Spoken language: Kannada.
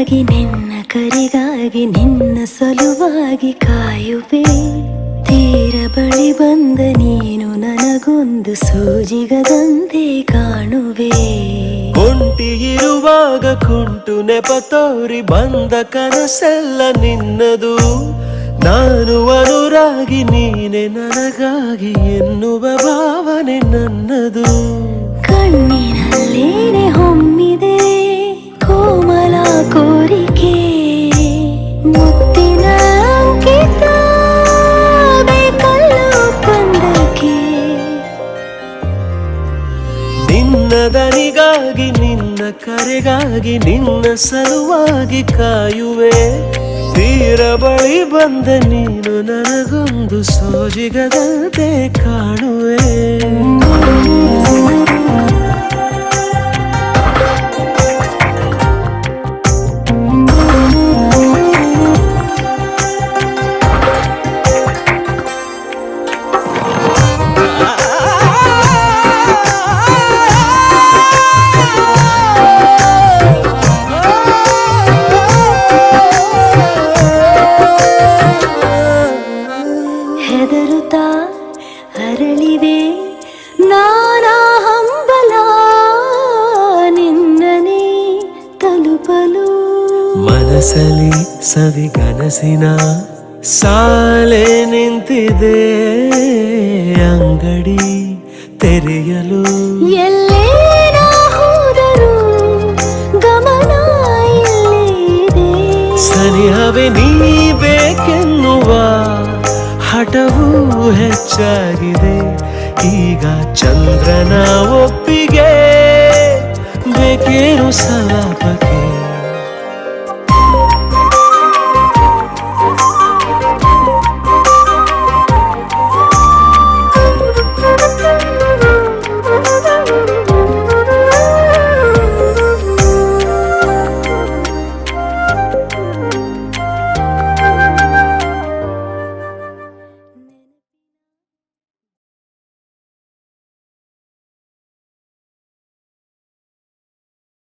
ನೆನಪಿಗಾಗಿ ನಿನ್ನ ಕರೆಗಾಗಿ ನಿನ್ನ ಸಲುವಾಗಿ ಕಾಯುವೆ. ತೀರ ಬಳಿ ಬಂದ ನೀನು ನನಗೊಂದು ಸೂಜಿಗದಂತೆ ಕಾಣುವೆ. ಒಂಟಿ ಇರುವಾಗ ಕುಂಟು ನೆಪ ತೋರಿ ಬಂದ ಕನಸೆಲ್ಲ ನಿನ್ನದು. ನಾನು ಅನುರಾಗಿ ನೀನೆ ನನಗಾಗಿ ಎನ್ನುವ ಭಾವನೆ ನನ್ನದು. ಕಣ್ಣಿನಲ್ಲೇನೆ ಹೊಮ್ಮಿದೆ ಕೋಮಲ ಕೋರಿಕೆ, ಮುತ್ತಿನ ಅಂಕಿತ ಬೇಕಲ್ಲೋ ಕಂದಕ್ಕೆ. ನಿನ್ನ ದನಿಗಾಗಿ ನಿನ್ನ ಕರೆಗಾಗಿ ನಿನ್ನ ಸಲುವಾಗಿ ಕಾಯುವೆ. ತೀರ ಬಳಿ ಬಂದ ನೀನು ನನಗೊಂದು ಸೋಜಿಗದಂತೆ ಕಾಣುವೆ. ಹೆದರುತ್ತಾ ಅರಳಿವೆ ನಾನಾ ಹಂಬಲ ನಿನ್ನನೇ ತಲುಪಲು. ಮನಸಲಿ ಸವಿಗನಸಿನ ಸಾಲೆ ನಿಂತಿದೆ, ಅಂಗಡಿ ತೆರೆಯಲು. ಎಲ್ಲೇ ನಾ ಹೋದರೂ ಗಮನ ಇಲ್ಲೇ ಇದೆ. ಸನಿಹವೇ ನೀ ಬೇಕೆನ್ನುವ ಹಠವೂ ಹೆಚ್ಚಾಗಿದೆ. ಈಗ ಚಂದ್ರನ ಒಪ್ಪಿಗೆ ಬೇಕೇನು ಸಲಾಪಕ್ಕೆ.